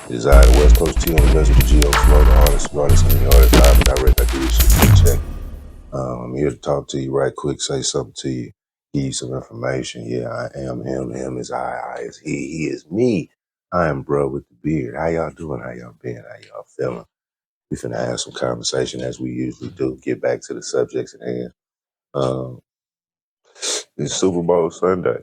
Desire the West Coast T on the message with Geo Flow, the artist, and the artist live and direct. I do this shit to check. I'm here to talk to you right quick, say something to you, give you some information. Yeah, I am him. Him is I is he is me. I am bro with the beard. How y'all doing? How y'all been? How y'all feeling? We finna have some conversation as we usually do. Get back to the subjects at hand. Um, it's Super Bowl Sunday.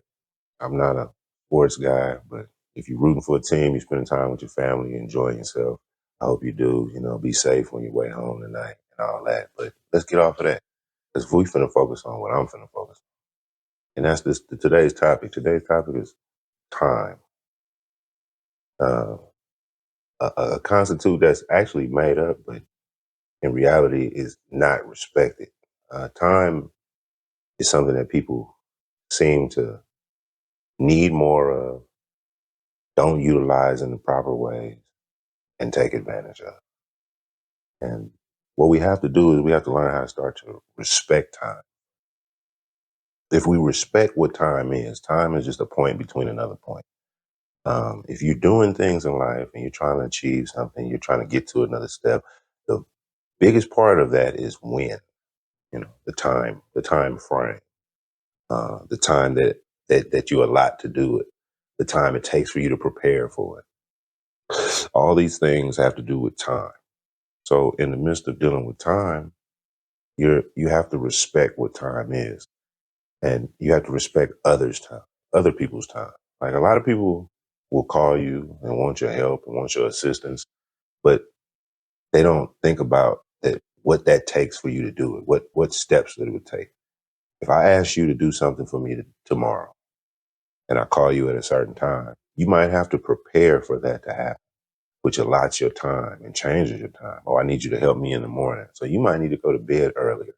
I'm not a sports guy, but if you're rooting for a team, you're spending time with your family, you're enjoying yourself. I hope you do. Be safe when you way home tonight and all that. But let's get off of that because we finna focus on what I'm finna focus on, and that's today's topic. Today's topic is time, uh, a constitute that's actually made up, but in reality is not respected. Time is something that people seem to need more of, don't utilize in the proper ways, and take advantage of. And what we have to do is we have to learn how to start to respect time. If we respect what time is just a point between another point. If you're doing things in life and you're trying to achieve something, you're trying to get to another step, the biggest part of that is when, the time frame, the time that you allot to do it, the time it takes for you to prepare for it. All these things have to do with time. So in the midst of dealing with time, you have to respect what time is, and you have to respect others' time, other people's time. Like a lot of people will call you and want your help and want your assistance, but they don't think about that what that takes for you to do it. What steps that it would take. If I ask you to do something for me tomorrow, and I call you at a certain time, you might have to prepare for that to happen, which allots your time and changes your time. Oh, I need you to help me in the morning, so you might need to go to bed earlier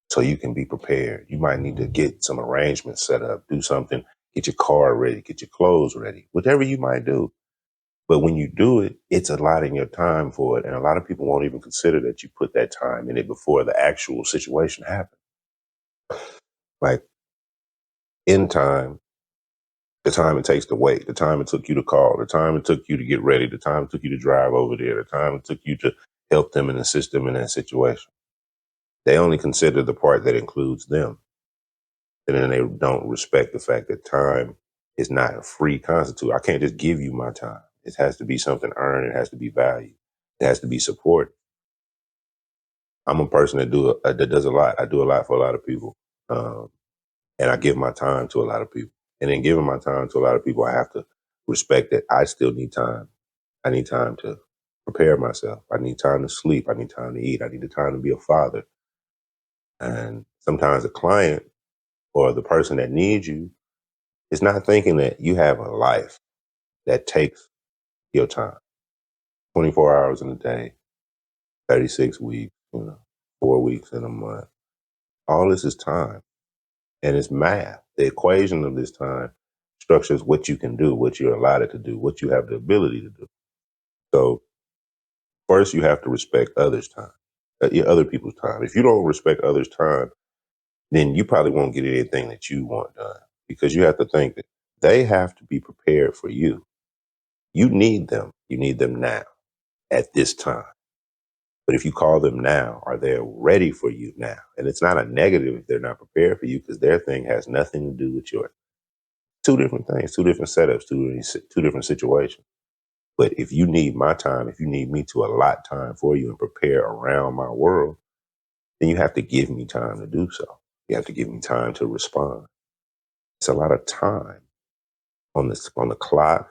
so you can be prepared. You might need to get some arrangements set up, do something, get your car ready, get your clothes ready, whatever you might do. But when you do it, it's allotting your time for it. And a lot of people won't even consider that you put that time in it before the actual situation happens. Like in time, the time it takes to wait, the time it took you to call, the time it took you to get ready, the time it took you to drive over there, the time it took you to help them and assist them in that situation. They only consider the part that includes them. And then they don't respect the fact that time is not a free constitute. I can't just give you my time. It has to be something earned. It has to be valued. It has to be supported. I'm a person that does a lot. I do a lot for a lot of people, and I give my time to a lot of people. And in giving my time to a lot of people, I have to respect that I still need time. I need time to prepare myself. I need time to sleep. I need time to eat. I need the time to be a father. And sometimes a client or the person that needs you is not thinking that you have a life that takes your time. 24 hours in a day, 36 weeks, 4 weeks in a month. All this is time, and it's math. The equation of this time structures what you can do, what you're allotted to do, what you have the ability to do. So first you have to respect others' time, other people's time. If you don't respect others' time, then you probably won't get anything that you want done, because you have to think that they have to be prepared for you. You need them. You need them now at this time. But if you call them now, are they ready for you now? And it's not a negative if they're not prepared for you, because their thing has nothing to do with yours. Two different things, two different setups, two different situations. But if you need my time, if you need me to allot time for you and prepare around my world, then you have to give me time to do so. You have to give me time to respond. It's a lot of time on the clock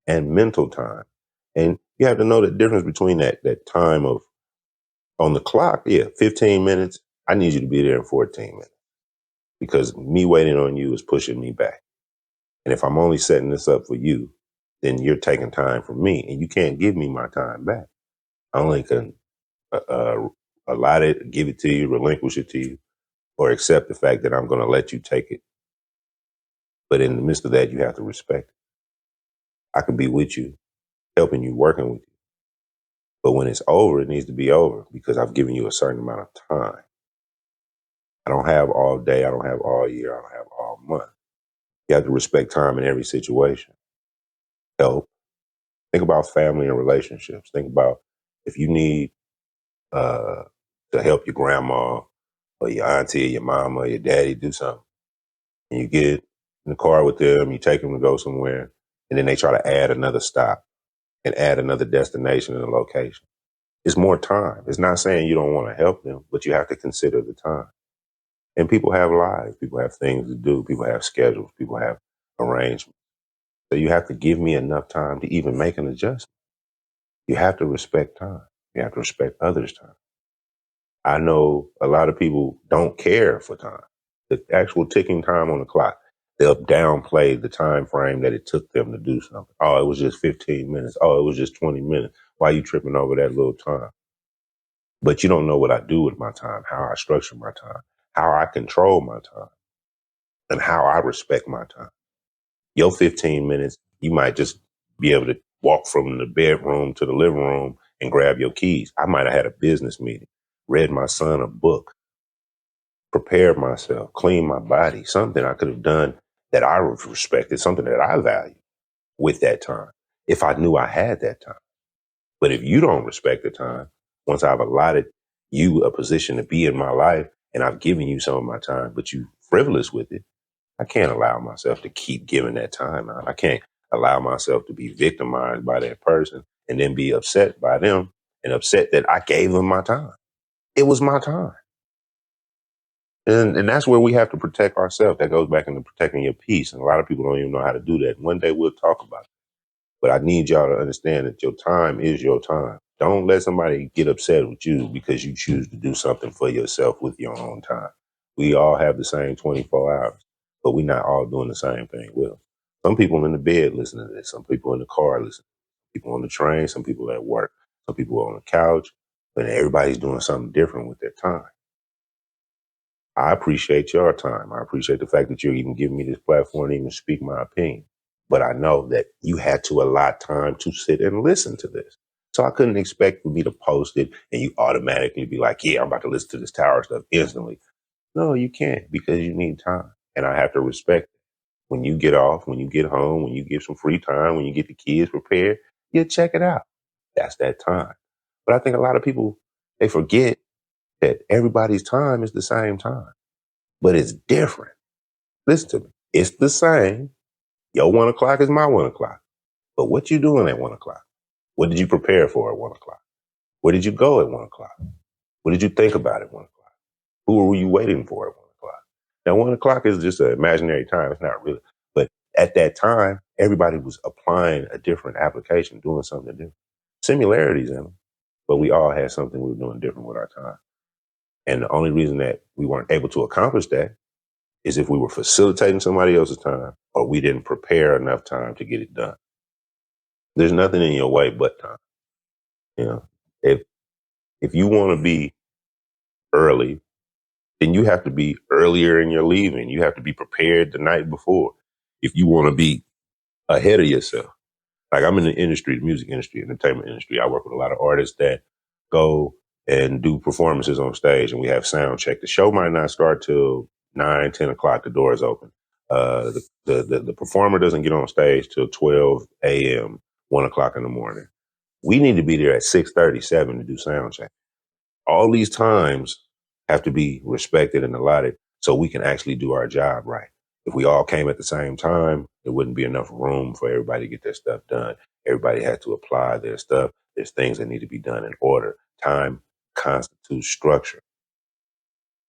and mental time. And you have to know the difference between that time of on the clock, 15 minutes. I need you to be there in 14 minutes, because me waiting on you is pushing me back. And if I'm only setting this up for you, then you're taking time from me, and you can't give me my time back. I only can allot it, give it to you, relinquish it to you, or accept the fact that I'm going to let you take it. But in the midst of that, you have to respect it. I could be with you, helping you, working with you. But when it's over, it needs to be over, because I've given you a certain amount of time. I don't have all day. I don't have all year. I don't have all month. You have to respect time in every situation. Help, Think about family and relationships. Think about if you need uh, to help your grandma or your auntie or your mama or your daddy do something, and you get in the car with them, you take them to go somewhere, and then they try to add another stop and add another destination and a location. It's more time. It's not saying you don't want to help them, but you have to consider the time. And people have lives. People have things to do. People have schedules. People have arrangements. So you have to give me enough time to even make an adjustment. You have to respect time. You have to respect others' time. I know a lot of people don't care for time. The actual ticking time on the clock, they'll downplay the time frame that it took them to do something. Oh, it was just 15 minutes. Oh, it was just 20 minutes. Why are you tripping over that little time? But you don't know what I do with my time, how I structure my time, how I control my time, and how I respect my time. Your 15 minutes, you might just be able to walk from the bedroom to the living room and grab your keys. I might have had a business meeting, read my son a book, prepared myself, cleaned my body, something I could have done that I respected, something that I value with that time, if I knew I had that time. But if you don't respect the time, once I've allotted you a position to be in my life and I've given you some of my time, but you frivolous with it, I can't allow myself to keep giving that time out. I can't allow myself to be victimized by that person and then be upset by them and upset that I gave them my time. It was my time. And that's where we have to protect ourselves. That goes back into protecting your peace. And a lot of people don't even know how to do that. One day we'll talk about it. But I need y'all to understand that your time is your time. Don't let somebody get upset with you because you choose to do something for yourself with your own time. We all have the same 24 hours, but we're not all doing the same thing. Well, some people in the bed listening to this. Some people in the car listening. People on the train. Some people at work. Some people on the couch. But everybody's doing something different with their time. I appreciate your time. I appreciate the fact that you're even giving me this platform to even speak my opinion. But I know that you had to allot time to sit and listen to this. So I couldn't expect for me to post it and you automatically be like, yeah, I'm about to listen to this tower stuff instantly. No, you can't because you need time. And I have to respect it. When you get off, when you get home, when you get some free time, when you get the kids prepared, you check it out. That's that time. But I think a lot of people, they forget that everybody's time is the same time, but it's different. Listen to me. It's the same. Your 1 o'clock is my 1 o'clock. But what you doing at 1 o'clock? What did you prepare for at 1 o'clock? Where did you go at 1 o'clock? What did you think about at 1 o'clock? Who were you waiting for at 1 o'clock? Now, 1 o'clock is just an imaginary time. It's not really. But at that time, everybody was applying a different application, doing something different. Similarities in them, but we all had something we were doing different with our time. And the only reason that we weren't able to accomplish that is if we were facilitating somebody else's time or we didn't prepare enough time to get it done. There's nothing in your way but time. You know, if you want to be early, then you have to be earlier in your leaving. You have to be prepared the night before. If you want to be ahead of yourself. Like I'm in the industry, the music industry, entertainment industry. I work with a lot of artists that go and do performances on stage and we have sound check. The show might not start till 9, 10 o'clock. The door is open. The performer doesn't get on stage till 12 a.m., 1 o'clock in the morning. We need to be there at 6:37 to do sound check. All these times have to be respected and allotted so we can actually do our job right. If we all came at the same time, there wouldn't be enough room for everybody to get their stuff done. Everybody has to apply their stuff. There's things that need to be done in order. Time constitutes structure,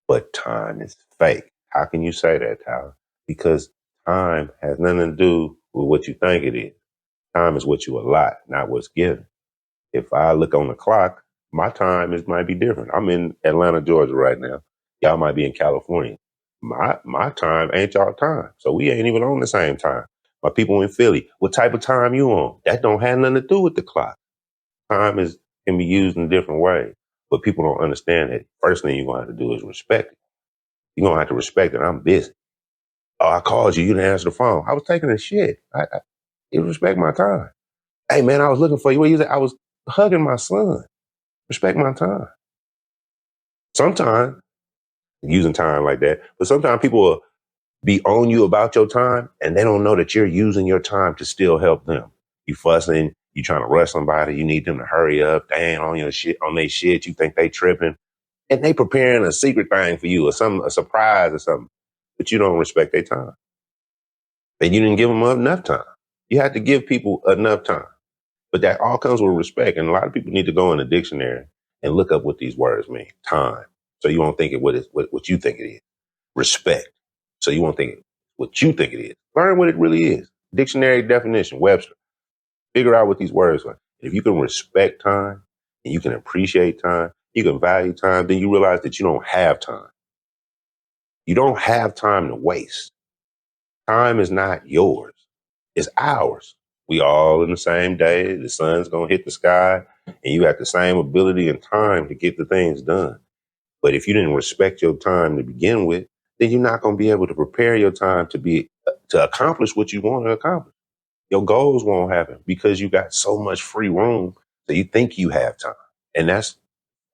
but time is fake. How can you say that, Tyler? Because time has nothing to do with what you think it is. Time is what you allot, not what's given. If I look on the clock, my time might be different. I'm in Atlanta, Georgia right now. Y'all might be in California. My time ain't y'all time. So we ain't even on the same time. My people in Philly, what type of time you on? That don't have nothing to do with the clock. Time can be used in different ways. But people don't understand that. First thing you're going to have to do is respect it. You're going to have to respect that I'm busy. Oh, I called you. You didn't answer the phone. I was taking a shit. You respect my time. Hey, man, I was looking for you. Where you at? I was hugging my son. Respect my time. Sometimes, using time like that, but sometimes people will be on you about your time and they don't know that you're using your time to still help them. You fussing, You trying to rush somebody, you need them to hurry up, dang on your shit, on their shit, you think they tripping. And they preparing a secret thing for you or a surprise or something. But you don't respect their time. And you didn't give them enough time. You had to give people enough time. But that all comes with respect. And a lot of people need to go in the dictionary and look up what these words mean. Time. So you won't think it what you think it is. Respect. So you won't think it what you think it is. Learn what it really is. Dictionary definition, Webster. Figure out what these words are. If you can respect time and you can appreciate time, you can value time, then you realize that you don't have time. You don't have time to waste. Time is not yours. It's ours. We all in the same day. The sun's going to hit the sky and you have the same ability and time to get the things done. But if you didn't respect your time to begin with, then you're not going to be able to prepare your time to accomplish what you want to accomplish. Your goals won't happen because you got so much free room that you think you have time. And that's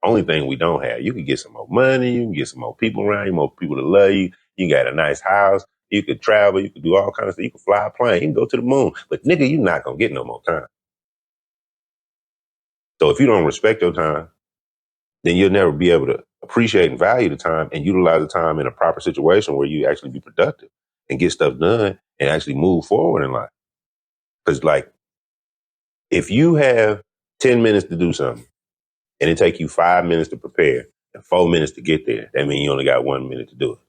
the only thing we don't have. You can get some more money. You can get some more people around you, more people to love you. You got a nice house. You could travel. You could do all kinds of stuff. You can fly a plane. You can go to the moon. But nigga, you're not going to get no more time. So if you don't respect your time, then you'll never be able to appreciate and value the time and utilize the time in a proper situation where you actually be productive and get stuff done and actually move forward in life. Because like, if you have 10 minutes to do something and it take you 5 minutes to prepare and 4 minutes to get there, that means you only got 1 minute to do it.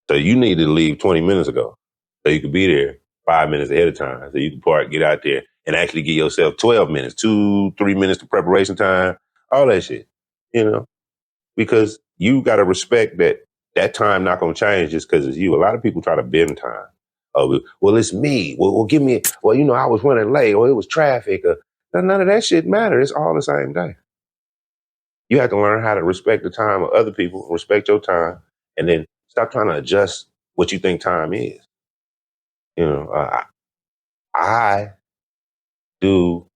So you need to leave 20 minutes ago so you could be there 5 minutes ahead of time. So you can park, get out there and actually give yourself 12 minutes, 2-3 minutes to preparation time, all that shit, because you got to respect that time not going to change just because it's you. A lot of people try to bend time. Oh, well, it's me. Well, give me, I was running late or it was traffic. Or, none of that shit matters. It's all the same day. You have to learn how to respect the time of other people, respect your time, and then stop trying to adjust what you think time is. I do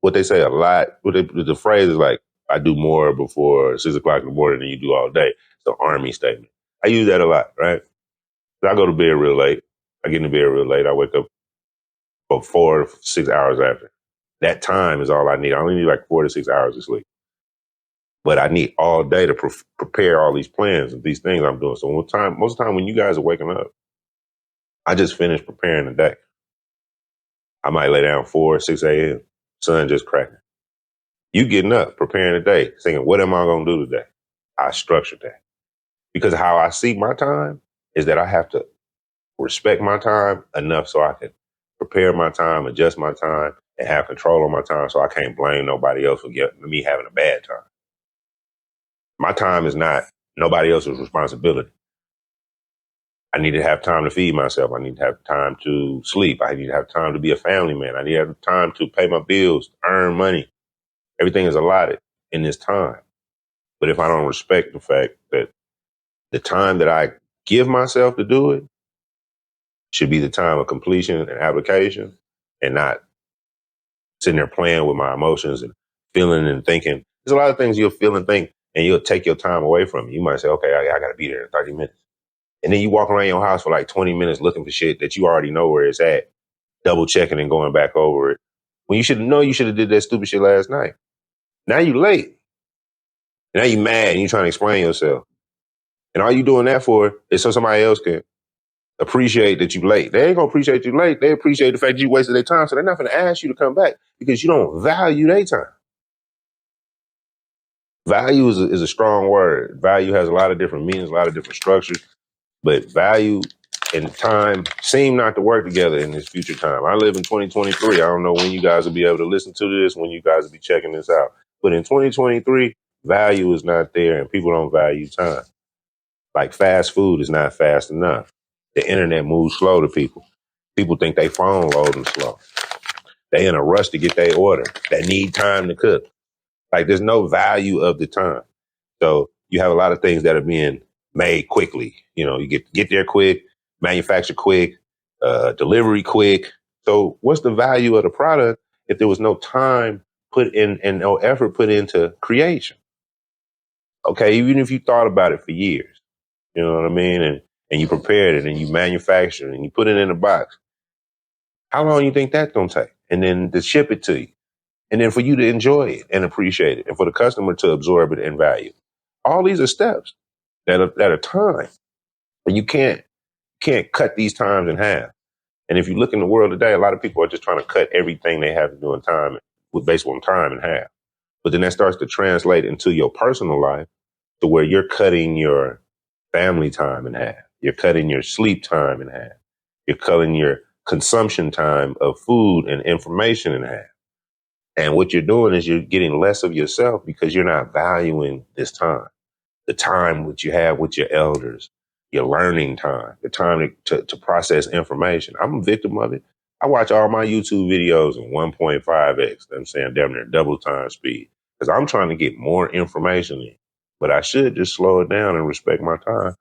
what they say a lot. The phrase is like, I do more before 6 o'clock in the morning than you do all day. It's the Army statement. I use that a lot, right? So I go to bed real late. I get in bed real late. I wake up about 4 to 6 hours after. That time is all I need. I only need like 4 to 6 hours of sleep. But I need all day to prepare all these plans and these things I'm doing. So most of the time when you guys are waking up, I just finished preparing the day. I might lay down 4 or 6 a.m. Sun just cracking. You getting up, preparing the day, thinking, what am I going to do today? I structured that. Because how I see my time is that I have to respect my time enough so I can prepare my time, adjust my time, and have control on my time so I can't blame nobody else for me having a bad time. My time is not nobody else's responsibility. I need to have time to feed myself. I need to have time to sleep. I need to have time to be a family man. I need to have time to pay my bills, earn money. Everything is allotted in this time. But if I don't respect the fact that the time that I give myself to do it should be the time of completion and application and not sitting there playing with my emotions and feeling and thinking. There's a lot of things you'll feel and think and you'll take your time away from you. You might say, okay, I got to be there in 30 minutes. And then you walk around your house for like 20 minutes looking for shit that you already know where it's at, double checking and going back over it. When you should have did that stupid shit last night. Now you late. Now you mad and you trying to explain yourself. And all you doing that for is so somebody else can appreciate that you late. They ain't gonna appreciate you late. They appreciate the fact you wasted their time. So they're not gonna ask you to come back because you don't value their time. Value is a strong word. Value has a lot of different meanings, a lot of different structures, but value and time seem not to work together in this future time. I live in 2023. I don't know when you guys will be able to listen to this, when you guys will be checking this out. But in 2023, value is not there and people don't value time. Like fast food is not fast enough. The internet moves slow to people. People think they phone loading slow. They in a rush to get their order. They need time to cook. Like there's no value of the time. So you have a lot of things that are being made quickly. You get there quick, manufacture quick, delivery quick. So what's the value of the product if there was no time put in and no effort put into creation? Okay, even if you thought about it for years, you know what I mean? And you prepared it and you manufactured it and you put it in a box. How long do you think that's going to take? and then to ship it to you. And then for you to enjoy it and appreciate it, and for the customer to absorb it and value. All these are steps that are time. And you can't cut these times in half. And if you look in the world today, a lot of people are just trying to cut everything they have to do in time based on time in half. But then that starts to translate into your personal life to where you're cutting your family time in half. You're cutting your sleep time in half. You're cutting your consumption time of food and information in half. And what you're doing is you're getting less of yourself because you're not valuing this time, the time which you have with your elders, your learning time, the time to process information. I'm a victim of it. I watch all my YouTube videos in 1.5x. I'm saying damn near double time speed because I'm trying to get more information in. But I should just slow it down and respect my time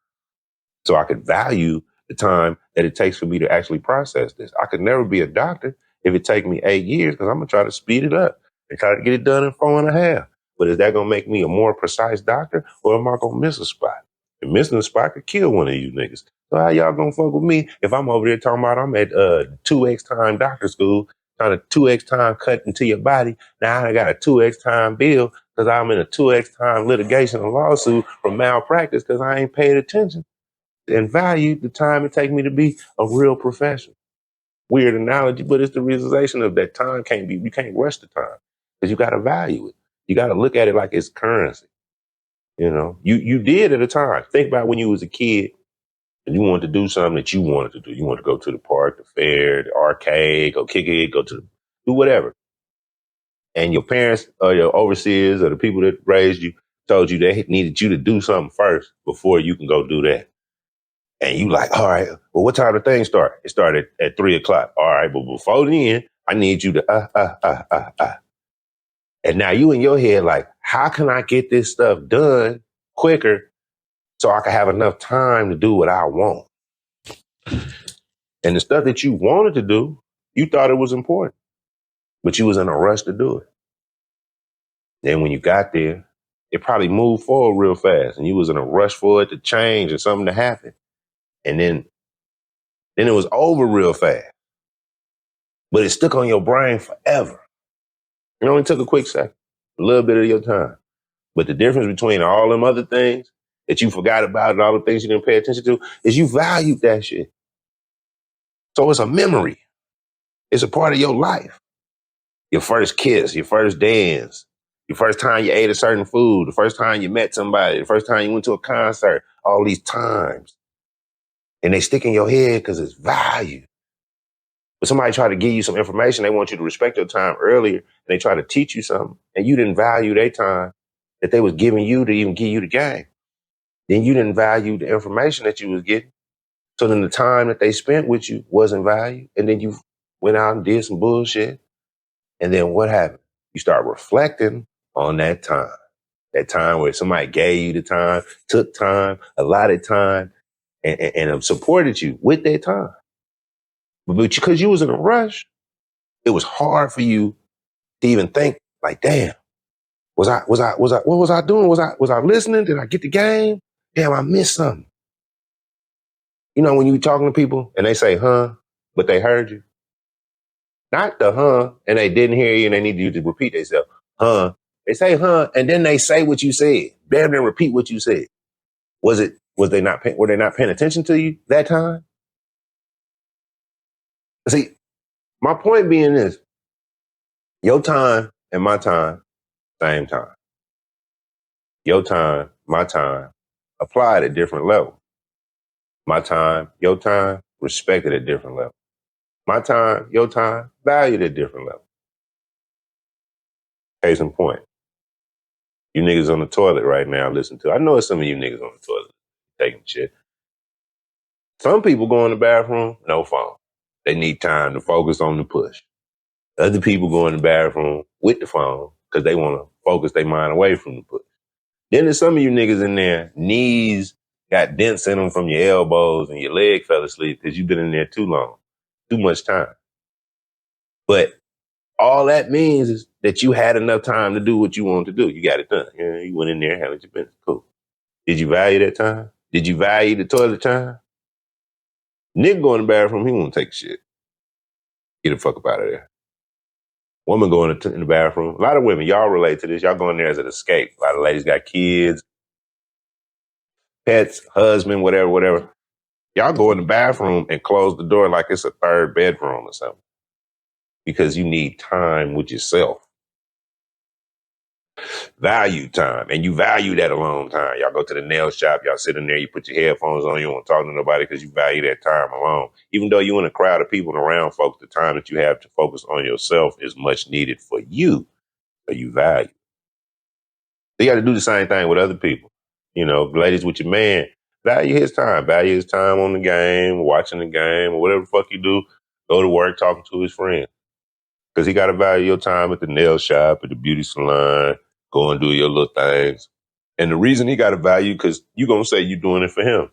so I could value the time that it takes for me to actually process this. I could never be a doctor if it take me 8 years because I'm going to try to speed it up and try to get it done in 4.5. But is that going to make me a more precise doctor or am I going to miss a spot? And missing a spot could kill one of you niggas. So how y'all going to fuck with me if I'm over there talking about I'm at 2X time doctor school, trying to 2X time cut into your body. Now I got a 2X time bill because I'm in a 2X time litigation and lawsuit for malpractice because I ain't paid attention and value the time it takes me to be a real professional. Weird analogy, but it's the realization of that time you can't rush the time because you got to value it. You got to look at it like it's currency. You know, you did at a time. Think about when you was a kid and you wanted to do something that you wanted to do. You wanted to go to the park, the fair, the arcade, go kick it, do whatever. And your parents or your overseers or the people that raised you told you they needed you to do something first before you can go do that. And you like, all right, well, what time the thing start? It started at 3:00. All right, but before then, I need you to, And now you in your head like, how can I get this stuff done quicker so I can have enough time to do what I want? And the stuff that you wanted to do, you thought it was important, but you was in a rush to do it. Then when you got there, it probably moved forward real fast and you was in a rush for it to change or something to happen. And then it was over real fast. But it stuck on your brain forever. It only took a quick second, a little bit of your time. But the difference between all them other things that you forgot about and all the things you didn't pay attention to is you valued that shit. So it's a memory. It's a part of your life. Your first kiss, your first dance, your first time you ate a certain food, the first time you met somebody, the first time you went to a concert, all these times. And they stick in your head because it's value. But somebody try to give you some information, they want you to respect your time earlier, and they try to teach you something, and you didn't value their time that they was giving you to even give you the game. Then you didn't value the information that you was getting. So then the time that they spent with you wasn't valued. And then you went out and did some bullshit. And then what happened? You start reflecting on that time where somebody gave you the time, took time, allotted time, and supported you with their time. But because you was in a rush, it was hard for you to even think like, damn, what was I doing? Was I listening? Did I get the game? Damn, I missed something. You know, when you talking to people and they say, huh, but they heard you. Not the huh, and they didn't hear you and they need you to repeat themselves. Huh. They say huh, and then they say what you said. Damn near repeat what you said. Were they not paying attention to you that time? See, my point being this, your time and my time, same time. Your time, my time, applied at different levels. My time, your time, respected at different levels. My time, your time, valued at different levels. Case in point. You niggas on the toilet right now, listen to. I know it's some of you niggas on the toilet taking shit. Some people go in the bathroom, no phone. They need time to focus on the push. Other people go in the bathroom with the phone because they want to focus their mind away from the push. Then there's some of you niggas in there, knees got dents in them from your elbows and your leg fell asleep because you've been in there too long, too much time. But all that means is that you had enough time to do what you wanted to do. You got it done. You went in there, handled your business. Cool. Did you value that time? Did you value the toilet time? Nigga go in the bathroom, he won't take shit. Get the fuck up out of there. Women go in the bathroom. A lot of women, y'all relate to this. Y'all go in there as an escape. A lot of ladies got kids, pets, husband, whatever. Y'all go in the bathroom and close the door like it's a third bedroom or something because you need time with yourself. Value time. And you value that alone time. Y'all go to the nail shop, y'all sit in there, you put your headphones on, you don't want to talk to nobody because you value that time alone. Even though you're in a crowd of people and around folks, the time that you have to focus on yourself is much needed for you. So you value. So you got to do the same thing with other people. You know, ladies with your man, value his time on the game, watching the game, or whatever the fuck you do. Go to work talking to his friends. Because he got to value your time at the nail shop, at the beauty salon, go and do your little things. And the reason he got to value, because you're going to say you're doing it for him.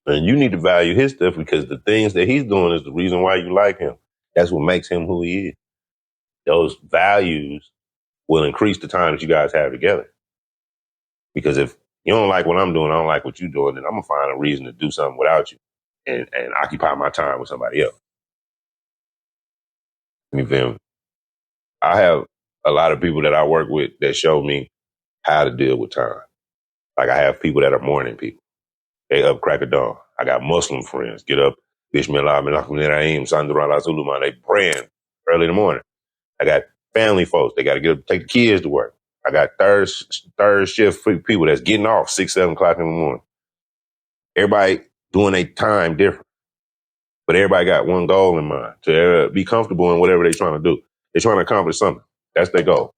And you need to value his stuff because the things that he's doing is the reason why you like him. That's what makes him who he is. Those values will increase the time that you guys have together. Because if you don't like what I'm doing, I don't like what you're doing, then I'm going to find a reason to do something without you and occupy my time with somebody else. You feel me? I have a lot of people that I work with that show me how to deal with time. Like I have people that are morning people. They up crack of dawn. I got Muslim friends. Get up, Bismillah, they praying early in the morning. I got family folks. They got to get up, take the kids to work. I got third shift people that's getting off 6, 7 o'clock in the morning. Everybody doing their time different. But everybody got one goal in mind, to be comfortable in whatever they're trying to do. They're trying to accomplish something. That's their goal.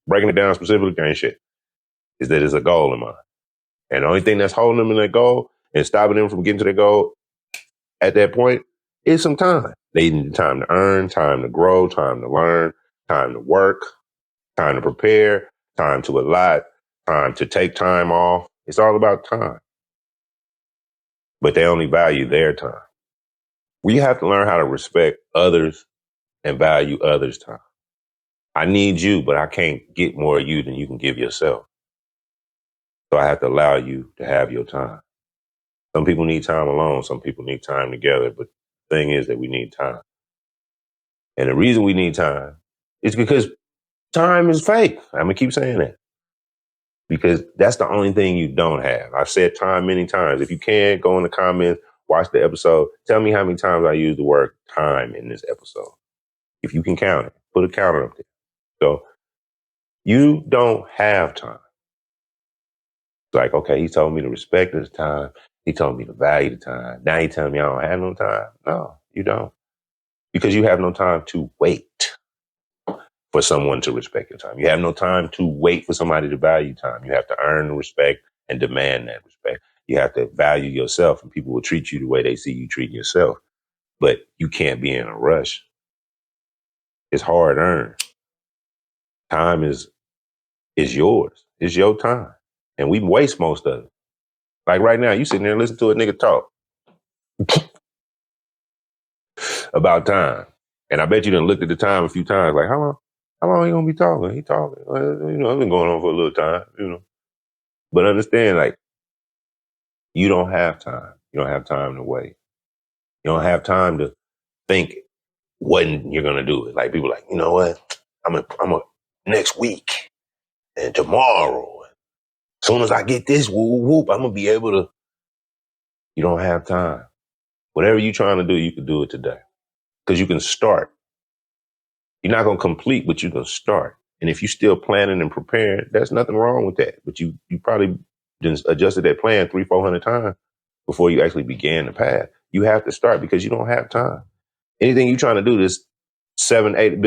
Breaking it down specifically ain't shit. Is that it's a goal in mind. And the only thing that's holding them in their goal and stopping them from getting to their goal at that point is some time. They need time to earn, time to grow, time to learn, time to work, time to prepare, time to allot, time to take time off. It's all about time. But they only value their time. We have to learn how to respect others and value others' time. I need you, but I can't get more of you than you can give yourself. So I have to allow you to have your time. Some people need time alone. Some people need time together. But the thing is that we need time. And the reason we need time is because time is fake. I'm going to keep saying that. Because that's the only thing you don't have. I've said time many times. If you can, go in the comments, watch the episode. Tell me how many times I use the word time in this episode. If you can count it, put a counter up there. So you don't have time. It's like, okay, he told me to respect his time. He told me to value the time. Now he telling me I don't have no time. No, you don't. Because you have no time to wait for someone to respect your time. You have no time to wait for somebody to value time. You have to earn the respect and demand that respect. You have to value yourself, and people will treat you the way they see you treating yourself. But you can't be in a rush. It's hard earned. Time is yours. It's your time. And we waste most of it. Like right now, you sitting there listening to a nigga talk about time. And I bet you done looked at the time a few times, like, how long he gonna be talking? He talking. You know, I've been going on for a little time, you know. But understand, like, you don't have time. You don't have time to wait. You don't have time to think when you're gonna do it. Like people like, you know what? I'm a next week and tomorrow. As soon as I get this whoop, I'm gonna be able to. You don't have time. Whatever you're trying to do, you can do it today. Because you can start. You're not gonna complete, but you can start. And if you're still planning and preparing, there's nothing wrong with that. But you probably just adjusted that plan 300-400 times before you actually began the path. You have to start because you don't have time. Anything you're trying to do, there's 8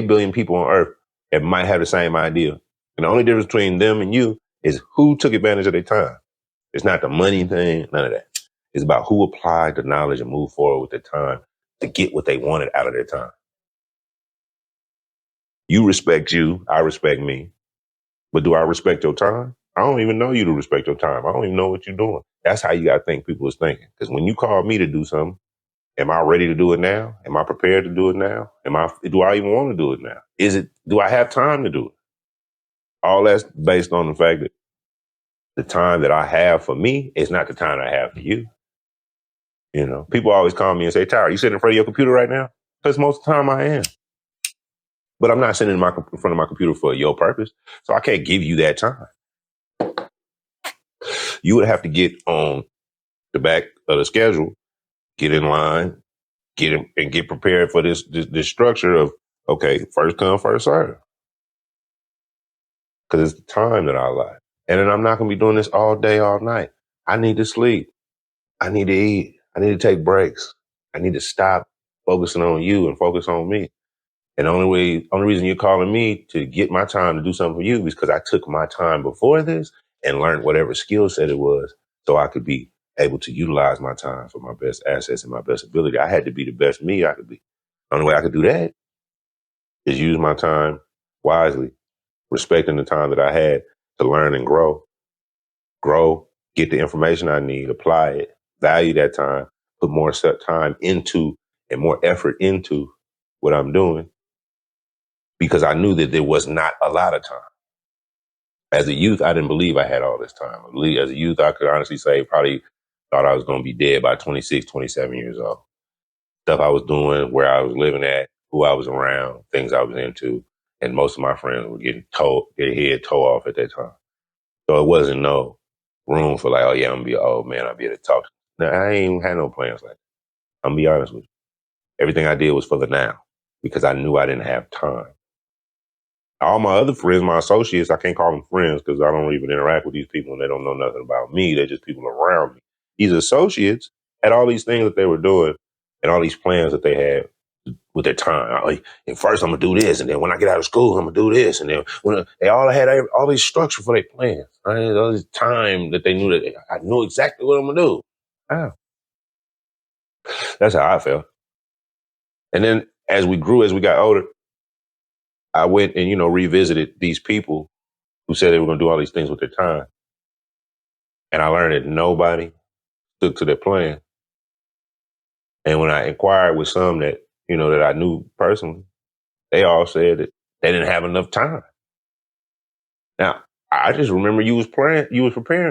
billion people on earth that might have the same idea. And the only difference between them and you is who took advantage of their time. It's not the money thing, none of that. It's about who applied the knowledge and moved forward with their time to get what they wanted out of their time. You respect you, I respect me. But do I respect your time? I don't even know you to respect your time. I don't even know what you're doing. That's how you got to think people is thinking. Because when you call me to do something, am I ready to do it now? Am I prepared to do it now? Do I even want to do it now? Do I have time to do it? All that's based on the fact that the time that I have for me is not the time I have for you. You know, people always call me and say, Tyra, you sitting in front of your computer right now? Because most of the time I am. But I'm not sitting in front of my computer for your purpose. So I can't give you that time. You would have to get on the back of the schedule, get in line, and get prepared for this structure of, okay, first come, first serve. Because it's the time that I like. And then I'm not going to be doing this all day, all night. I need to sleep. I need to eat. I need to take breaks. I need to stop focusing on you and focus on me. And the only reason you're calling me to get my time to do something for you is because I took my time before this and learned whatever skill set it was so I could be able to utilize my time for my best assets and my best ability. I had to be the best me I could be. The only way I could do that is use my time wisely, respecting the time that I had to learn and grow, get the information I need, apply it, value that time, put more time into and more effort into what I'm doing, because I knew that there was not a lot of time. As a youth, I didn't believe I had all this time. As a youth, I could honestly say probably thought I was going to be dead by 26, 27 years old. Stuff I was doing, where I was living at, who I was around, things I was into. And most of my friends were getting their head tore off at that time. So it wasn't no room for like, oh yeah, I'm going to be an old man. I'll be able to talk. No, I ain't had no plans like that. I'm going to be honest with you. Everything I did was for the now because I knew I didn't have time. All my other friends, my associates, I can't call them friends because I don't even interact with these people and they don't know nothing about me. They're just people around me. These associates had all these things that they were doing and all these plans that they had with their time. And first I'm going to do this. And then when I get out of school, I'm going to do this. And then when they all had all these structure for their plans, right? All this time that they knew that I knew exactly what I'm going to do. Wow. That's how I felt. And then as we grew, as we got older, I went and, revisited these people who said they were going to do all these things with their time. And I learned that nobody stuck to their plan. And when I inquired with some that, that I knew personally, they all said that they didn't have enough time. Now, I just remember you was preparing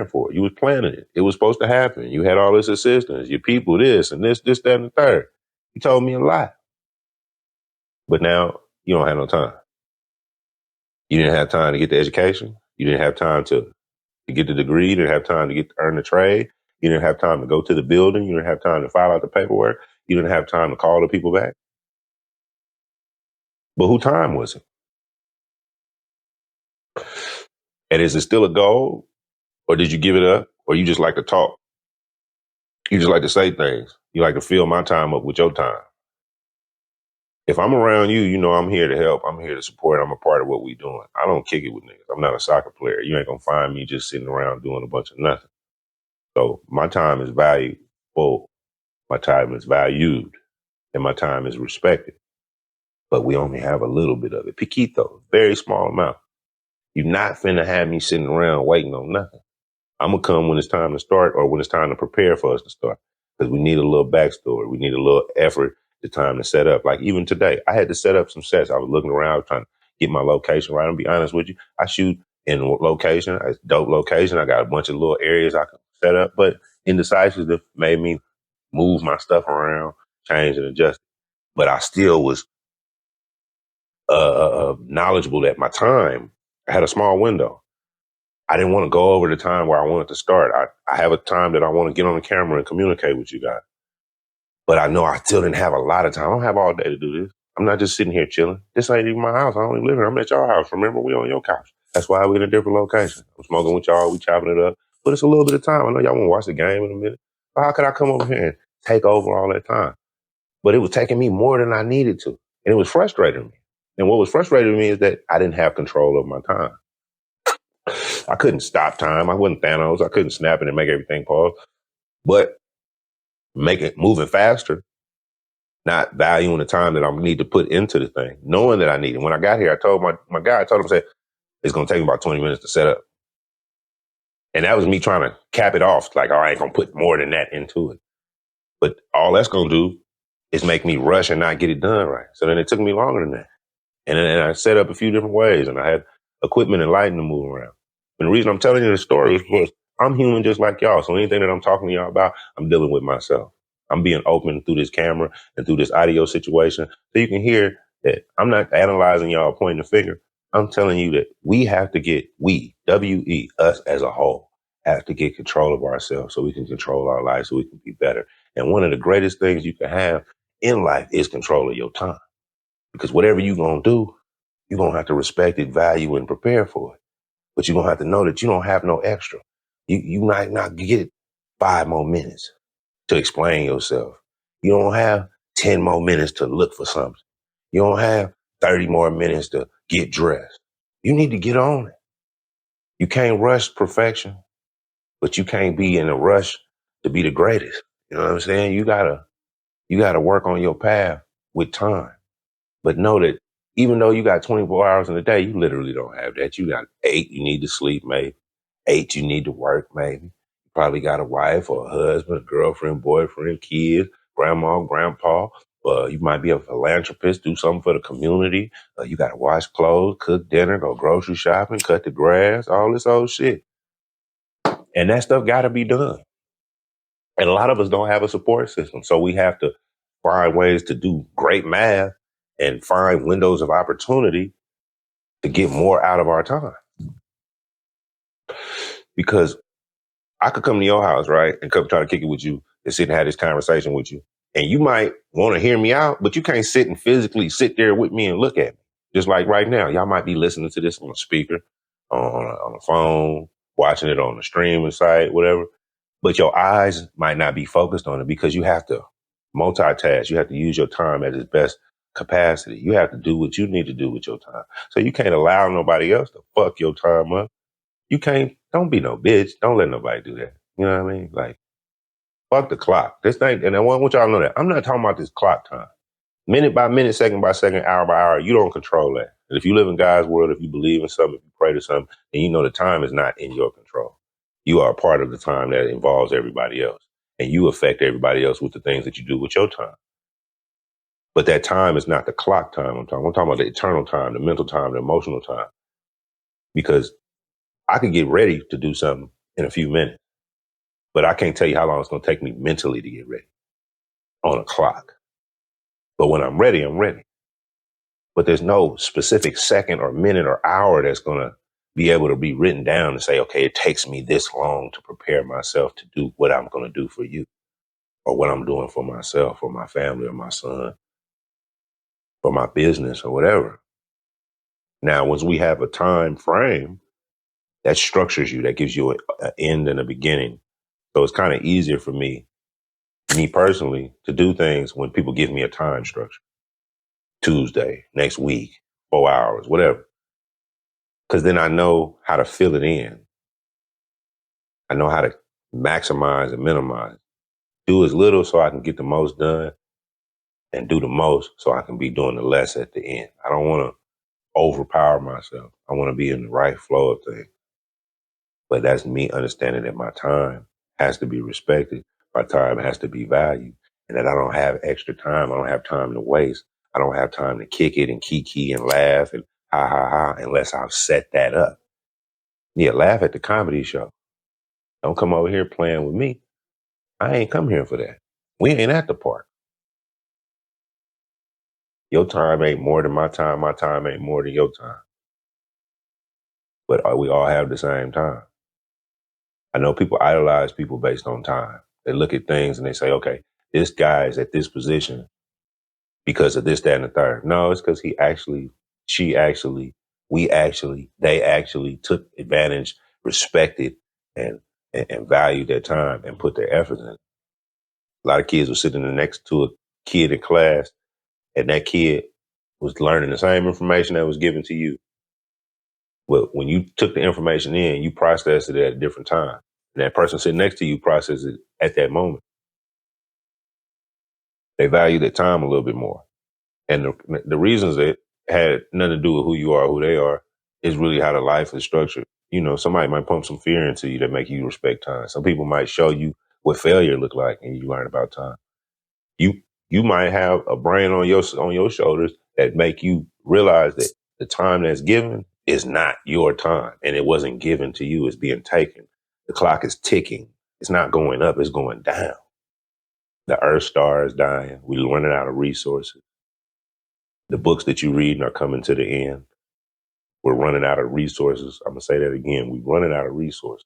for it. You was planning it. It was supposed to happen. You had all this assistance, your people, this and this, that, and the third. You told me a lot. But now you don't have no time. You didn't have time to get the education. You didn't have time to get the degree. You didn't have time to earn the trade. You didn't have time to go to the building. You didn't have time to file out the paperwork. You didn't have time to call the people back. But whose time was it? And is it still a goal? Or did you give it up? Or you just like to talk? You just like to say things. You like to fill my time up with your time. If I'm around you, I'm here to help. I'm here to support. I'm a part of what we doing. I don't kick it with niggas. I'm not a soccer player. You ain't going to find me just sitting around doing a bunch of nothing. So my time is valuable. My time is valued. And my time is respected. But we only have a little bit of it. Piquito, very small amount. You're not finna have me sitting around waiting on nothing. I'm going to come when it's time to start or when it's time to prepare for us to start. Because we need a little backstory. We need a little effort, the time to set up. Like even today, I had to set up some sets. I was looking around, I was trying to get my location right. I'll be honest with you. I shoot in location, a dope location. I got a bunch of little areas I can set up. But indecisiveness made me move my stuff around, change and adjust. But I still was knowledgeable that my time, I had a small window. I didn't want to go over the time where I wanted to start. I have a time that I want to get on the camera and communicate with you guys. But I know I still didn't have a lot of time. I don't have all day to do this. I'm not just sitting here chilling. This ain't even my house. I don't even live here. I'm at your house. Remember, we on your couch. That's why we're in a different location. I'm smoking with y'all. We chopping it up. But it's a little bit of time. I know y'all want to watch the game in a minute. But how could I come over here and take over all that time? But it was taking me more than I needed to. And it was frustrating me. And what was frustrating me is that I didn't have control of my time. I couldn't stop time. I wasn't Thanos. I couldn't snap it and make everything pause. But make it moving faster, not valuing the time that I need to put into the thing, knowing that I need it. When I got here, I told my guy, I told him, it's going to take me about 20 minutes to set up. And that was me trying to cap it off. Like, I ain't going to put more than that into it. But all that's going to do is make me rush and not get it done right. So then it took me longer than that. And then I set up a few different ways and I had equipment and lighting to move around. And the reason I'm telling you this story is because I'm human just like y'all. So anything that I'm talking to y'all about, I'm dealing with myself. I'm being open through this camera and through this audio situation so you can hear that I'm not analyzing y'all pointing the finger. I'm telling you that we have to get, W-E, us as a whole, have to get control of ourselves so we can control our lives, so we can be better. And one of the greatest things you can have in life is control of your time. Because whatever you're going to do, you're going to have to respect it, value, and prepare for it. But you're going to have to know that you don't have no extra. You might not get 5 more minutes to explain yourself. You don't have 10 more minutes to look for something. You don't have 30 more minutes to get dressed. You need to get on it. You can't rush perfection, but you can't be in a rush to be the greatest. You know what I'm saying? You gotta work on your path with time. But know that even though you got 24 hours in a day, you literally don't have that. You got 8 you need to sleep, maybe. 8 you need to work, maybe. You probably got a wife or a husband, a girlfriend, boyfriend, kids, grandma, grandpa. You might be a philanthropist, do something for the community. You got to wash clothes, cook dinner, go grocery shopping, cut the grass, all this old shit. And that stuff got to be done. And a lot of us don't have a support system. So we have to find ways to do great math and find windows of opportunity to get more out of our time. Because I could come to your house, right, and come try to kick it with you and sit and have this conversation with you. And you might want to hear me out, but you can't sit and physically sit there with me and look at me. Just like right now, y'all might be listening to this on a speaker, on a phone, watching it on the streaming site, whatever. But your eyes might not be focused on it because you have to multitask. You have to use your time at its best capacity. You have to do what you need to do with your time. So you can't allow nobody else to fuck your time up. You can't, don't be no bitch. Don't let nobody do that. You know what I mean? Like, fuck the clock. This thing, and I want y'all to know that. I'm not talking about this clock time. Minute by minute, second by second, hour by hour, you don't control that. And if you live in God's world, if you believe in something, if you pray to something, then you know the time is not in your control. You are a part of the time that involves everybody else. And you affect everybody else with the things that you do with your time. But that time is not the clock time I'm talking about the eternal time, the mental time, the emotional time. Because I could get ready to do something in a few minutes, but I can't tell you how long it's going to take me mentally to get ready on a clock. But when I'm ready, I'm ready. But there's no specific second or minute or hour that's going to be able to be written down and say, okay, it takes me this long to prepare myself to do what I'm going to do for you or what I'm doing for myself or my family or my son or my business or whatever. Now, once we have a time frame that structures you, that gives you an end and a beginning. So it's kind of easier for me personally, to do things when people give me a time structure. Tuesday, next week, 4 hours, whatever. Because then I know how to fill it in. I know how to maximize and minimize. Do as little so I can get the most done and do the most so I can be doing the less at the end. I don't want to overpower myself. I want to be in the right flow of things. But that's me understanding that my time has to be respected. My time has to be valued. And that I don't have extra time. I don't have time to waste. I don't have time to kick it and kiki and laugh and ha ha ha unless I've set that up. Yeah, laugh at the comedy show. Don't come over here playing with me. I ain't come here for that. We ain't at the park. Your time ain't more than my time. My time ain't more than your time. But we all have the same time. I know people idolize people based on time. They look at things and they say, okay, this guy is at this position because of this, that, and the third. No, it's because he actually, she actually, we actually, they actually took advantage, respected, and valued their time and put their effort in. A lot of kids were sitting next to a kid in class, and that kid was learning the same information that was given to you. But when you took the information in, you processed it at a different time. And that person sitting next to you processed it at that moment. They value their time a little bit more. And the reasons that had nothing to do with who you are, who they are, is really how the life is structured. You know, somebody might pump some fear into you that make you respect time. Some people might show you what failure look like and you learn about time. You might have a brain on your shoulders that make you realize that the time that's given is not your time and it wasn't given to you, it's being taken. The clock is ticking. It's not going up, it's going down. The earth star is dying. We're running out of resources. The books that you're reading are coming to the end. We're running out of resources. I'm going to say that again. We're running out of resources.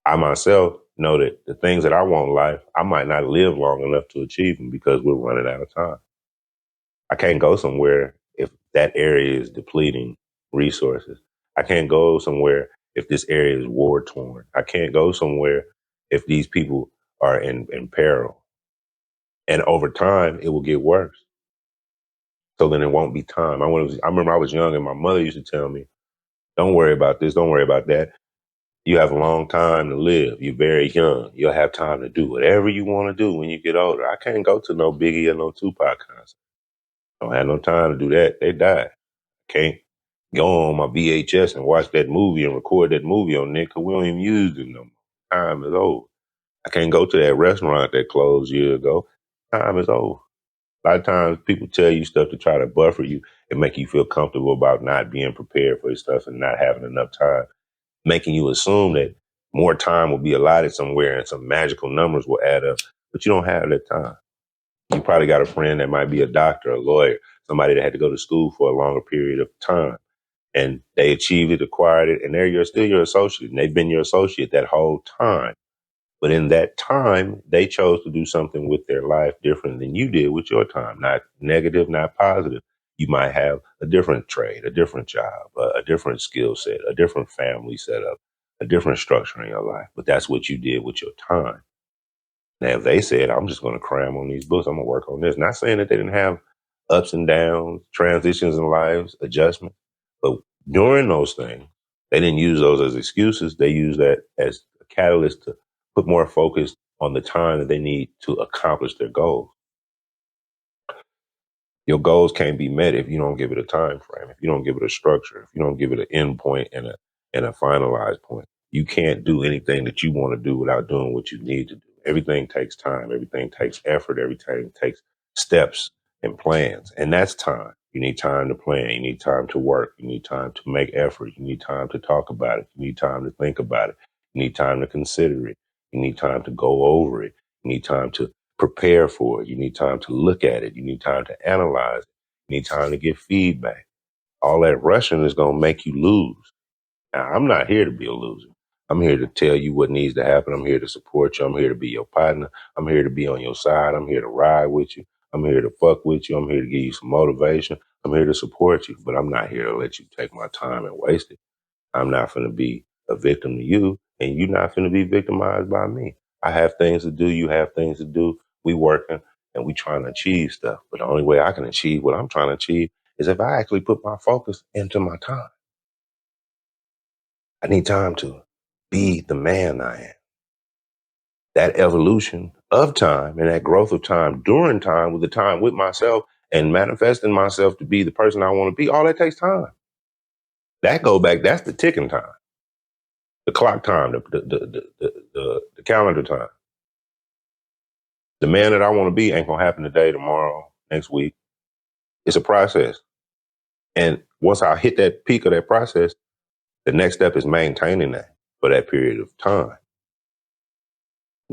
I myself know that the things that I want in life, I might not live long enough to achieve them because we're running out of time. I can't go somewhere if that area is depleting resources. I can't go somewhere if this area is war torn. I can't go somewhere if these people are in peril. And over time, it will get worse. So then it won't be time. I remember I was young and my mother used to tell me, don't worry about this, don't worry about that. You have a long time to live. You're very young. You'll have time to do whatever you want to do when you get older. I can't go to no Biggie or no Tupac concert. Don't have no time to do that. They died. Can't go on my VHS and watch that movie and record that movie on there because we don't even use it no more. Time is over. I can't go to that restaurant that closed years ago. Time is over. A lot of times people tell you stuff to try to buffer you and make you feel comfortable about not being prepared for stuff and not having enough time, making you assume that more time will be allotted somewhere and some magical numbers will add up. But you don't have that time. You probably got a friend that might be a doctor, a lawyer, somebody that had to go to school for a longer period of time. And they achieved it, acquired it, and still your associate. And they've been your associate that whole time. But in that time, they chose to do something with their life different than you did with your time. Not negative, not positive. You might have a different trade, a different job, a different skill set, a different family setup, a different structure in your life. But that's what you did with your time. Now, if they said, I'm just going to cram on these books, I'm going to work on this. Not saying that they didn't have ups and downs, transitions in lives, adjustments. But during those things, they didn't use those as excuses. They used that as a catalyst to put more focus on the time that they need to accomplish their goals. Your goals can't be met if you don't give it a time frame, if you don't give it a structure, if you don't give it an end point and a finalized point. You can't do anything that you want to do without doing what you need to do. Everything takes time. Everything takes effort. Everything takes steps and plans. And that's time. You need time to plan. You need time to work. You need time to make effort. You need time to talk about it. You need time to think about it. You need time to consider it. You need time to go over it. You need time to prepare for it. You need time to look at it. You need time to analyze it. You need time to get feedback. All that rushing is going to make you lose. Now, I'm not here to be a loser. I'm here to tell you what needs to happen. I'm here to support you. I'm here to be your partner. I'm here to be on your side. I'm here to ride with you. I'm here to fuck with you. I'm here to give you some motivation. I'm here to support you, but I'm not here to let you take my time and waste it. I'm not going to be a victim to you, and you're not going to be victimized by me. I have things to do. You have things to do. We working and we trying to achieve stuff. But the only way I can achieve what I'm trying to achieve is if I actually put my focus into my time. I need time to be the man I am. That evolution of time and that growth of time during time with the time with myself and manifesting myself to be the person I want to be, all that takes time. That go back, that's the ticking time. The clock time, the calendar time. The man that I want to be ain't going to happen today, tomorrow, next week. It's a process. And once I hit that peak of that process, the next step is maintaining that for that period of time.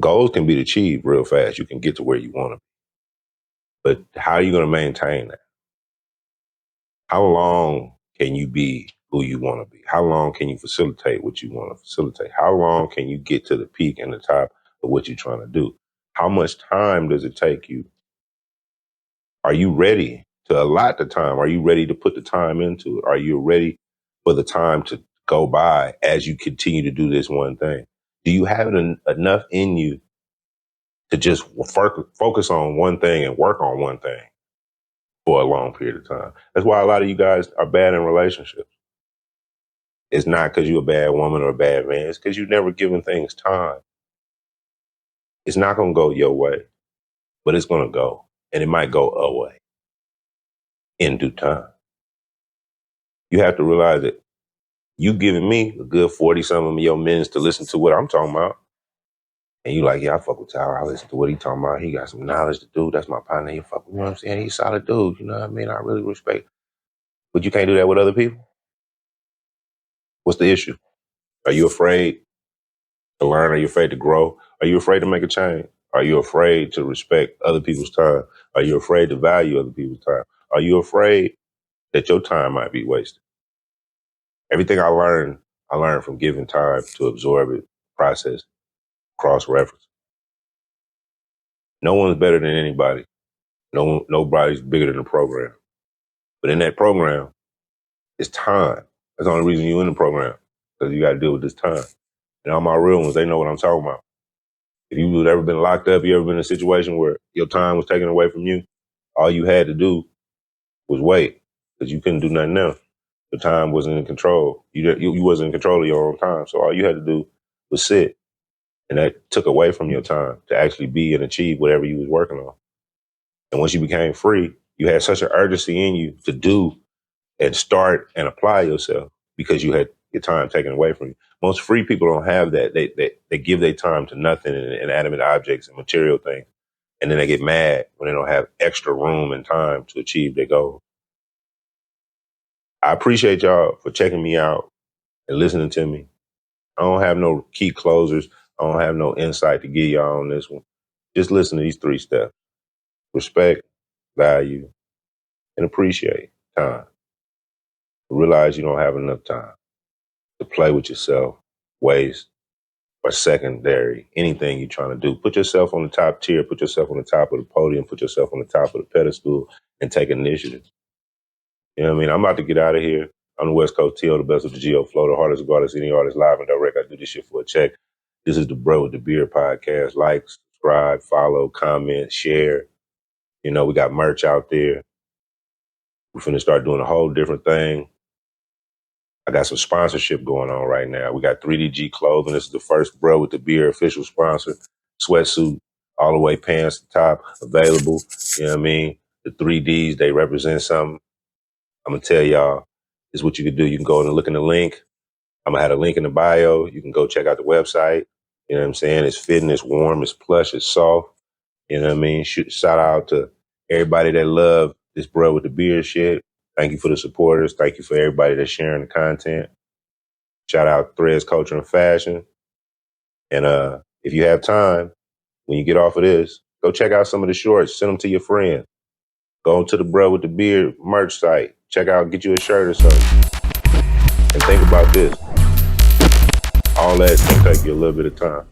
Goals can be achieved real fast. You can get to where you want to be. But how are you going to maintain that? How long can you be who you want to be? How long can you facilitate what you want to facilitate? How long can you get to the peak and the top of what you're trying to do? How much time does it take you? Are you ready to allot the time? Are you ready to put the time into it? Are you ready for the time to go by as you continue to do this one thing? Do you have enough in you to just focus on one thing and work on one thing for a long period of time? That's why a lot of you guys are bad in relationships. It's not because you're a bad woman or a bad man. It's because you've never given things time. It's not going to go your way, but it's going to go. And it might go away in due time. You have to realize that you giving me a good 40-something of your minutes to listen to what I'm talking about. And you like, yeah, I fuck with Tyler. I listen to what he talking about. He got some knowledge to do. That's my partner. He fuck with, you know what I'm saying? He's a solid dude. You know what I mean? I really respect. But you can't do that with other people. What's the issue? Are you afraid to learn? Are you afraid to grow? Are you afraid to make a change? Are you afraid to respect other people's time? Are you afraid to value other people's time? Are you afraid that your time might be wasted? Everything I learned from giving time to absorb it, process, cross-reference. No one's better than anybody. Nobody's bigger than the program. But in that program, it's time. That's the only reason you're in the program, because you got to deal with this time. And all my real ones, they know what I'm talking about. If you've ever been locked up, you ever been in a situation where your time was taken away from you, all you had to do was wait, because you couldn't do nothing else. The time wasn't in control. You wasn't in control of your own time. So all you had to do was sit. And that took away from your time to actually be and achieve whatever you was working on. And once you became free, you had such an urgency in you to do and start and apply yourself because you had your time taken away from you. Most free people don't have that. They give their time to nothing and inanimate objects and material things. And then they get mad when they don't have extra room and time to achieve their goal. I appreciate y'all for checking me out and listening to me. I don't have no key closers. I don't have no insight to give y'all on this one. Just listen to these 3 steps. Respect, value, and appreciate time. Realize you don't have enough time to play with yourself, waste, or secondary, anything you're trying to do. Put yourself on the top tier, put yourself on the top of the podium, put yourself on the top of the pedestal, and take initiative. You know what I mean? I'm about to get out of here. I'm the West Coast T.O., the best of the Geo Flow, the hardest of artists, any artist, live and direct. I do this shit for a check. This is the Bruhwitdabeard Podcast. Like, subscribe, follow, comment, share. You know, we got merch out there. We're finna start doing a whole different thing. I got some sponsorship going on right now. We got 3DG Clothing. This is the first Bruhwitdabeard official sponsor. Sweatsuit, all the way pants to top, available. You know what I mean? The 3Ds, they represent something. I'm going to tell y'all, this is what you can do. You can go and look in the link. I'm going to have a link in the bio. You can go check out the website. You know what I'm saying? It's fitting, it's warm, it's plush, it's soft. You know what I mean? Shout out to everybody that love this Bruhwitdabeard shit. Thank you for the supporters. Thank you for everybody that's sharing the content. Shout out Threads Culture and Fashion. And if you have time, when you get off of this, go check out some of the shorts. Send them to your friends. Go to the Bruhwitdabeard merch site. Check out, get you a shirt or something. And think about this. All that's going to take you a little bit of time.